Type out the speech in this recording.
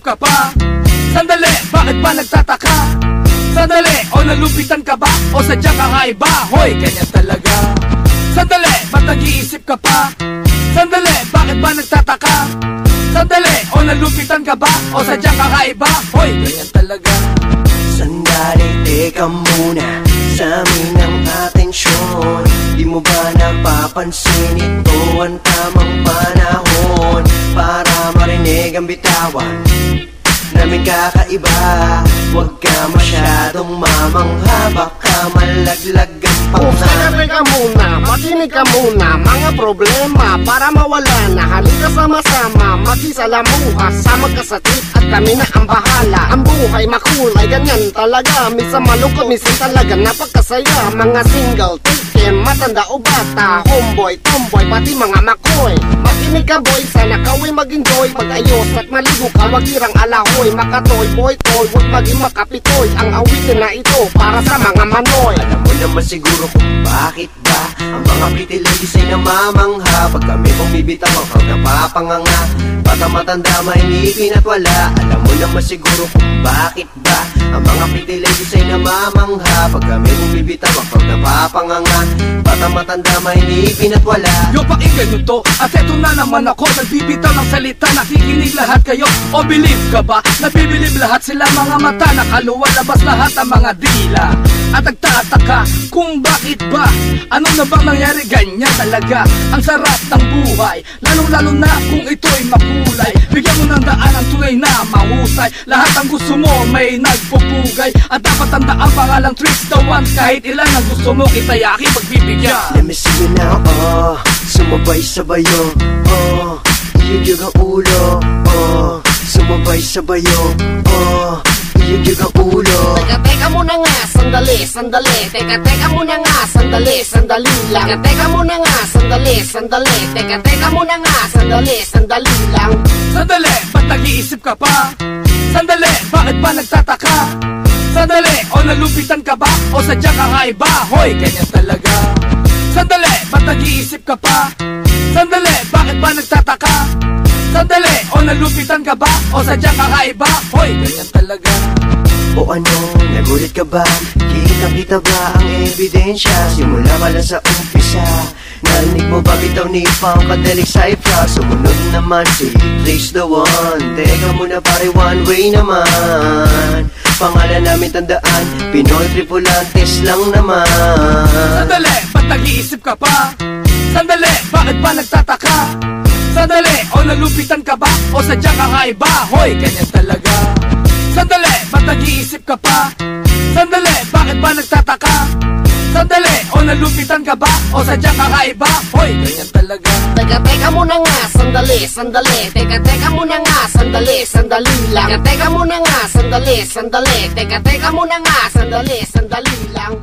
ka pa? Sandali, bakit ba nagtataka? Sandali, o nalupitan ka ba? O sadyang kakaiba? Hoy, ganyan talaga. Sandali, ba't nag-iisip ka pa? Sandali, bakit ba nagtataka? Sandali, o nalupitan ka ba? O sadyang kakaiba? Hoy, ganyan talaga. Sandali, teka muna, sa amin ang atensyon. Di mo ba napapansin ito ang tamang panahon para marinig ang bitawan namin kakaiba? Huwag ka masyadong mamangha, baka malaglag ang pangha. Teka muna, makinig ka muna, mga problema para mawala na. Halika sama-sama, makisalamuha, sama ka sa trip at kami na ang bahala. Ang buhay makulay, ganyan talaga. Minsan malungkot, minsan talaga napagkasaya. Mga single, taken, matanda o bata, homeboy, tomboy, pati mga makoy. Makinig ka boy, sana kaway mag-enjoy. Mag-ayos at maligo ka, wag irang alahoy. Makatoy, boy, toy, huwag maging makapitoy. Ang awitin na ito para sa mga manoy. Alam mo naman siguro kung bakit ba ang mga pretty ladies ay namamangha pag kami bumibitaw ang crowd napapanganga. Bata matanda mainipin at wala. Alam mo naman siguro kung bakit ba ang mga pretty ladies ay namamangha pag kami bumibitaw ang crowd napapanganga. Bata matanda mainipin at wala. Yo, pakinggan nyo to, at eto na naman ako. Nagbibitaw ng salita, nakikinig lahat kayo. O believe ka ba? Nabibilib lahat sila, mga mata nakaluwalabas lahat ang mga dila. At nagtataka kung bakit ba, ano na bang nangyari, ganyan talaga ang sarap ng buhay. Lalong-lalo na kung ito'y makulay. Bigyan mo ng daan ang tunay na mahusay. Lahat ang gusto mo may nagpupugay. At dapat tandaan pangalang Tricks the One. Kahit ilan ang gusto mo kitayaki magbibigyan. Let me see you now, sumabay-sabayo, iyugig ang ulo, sumabay-sabayo, iyugig ang ulo. Teka muna nga, sandali, sandali. Teka muna nga, sandali, sandali lang. Teka muna nga, sandali, sandali. Teka muna nga, sandali, sandali lang. Sandali, ba't nag-iisip ka pa? Sandali, bakit ba nagtataka? Sandali, o nalupitan ka ba? O sadyang kakaiba? Hoy, ganyan talaga. Sandali, ba't nag-iisip ka pa? Sandali, bakit ba nagtataka? Sandali, o nalupitan ka ba? O sadyang kakaiba? Hoy, ganyan talaga. O ano, nagulit ka ba? Kitang-kita ba ang ebidensya? Simula pa lang sa umpisa. Narinig mo ba bitaw ni Funkadelic Cypher? Sumunod naman si Tricks the One. Teka muna pare, one way naman. Pangalan namin tandaan, Pinoy Tripulantes lang naman. Sandali, ba't nag-iisip ka pa? Sandali, bakit ba nagtataka? Sandali, o nalupitan ka ba? O sadyang kakaiba? Hoy, ganyan talaga. Sandali, ba't nag-iisip ka pa? Sandali, bakit ba nagtataka? Sandali, o nalupitan ka ba? O sadyang kakaiba? Hoy, ganyan talaga. Teka muna nga, sandali, sandali. Teka muna nga, sandali, sandali lang. Teka muna nga, sandali, sandali. Teka muna nga, sandali, sandali lang.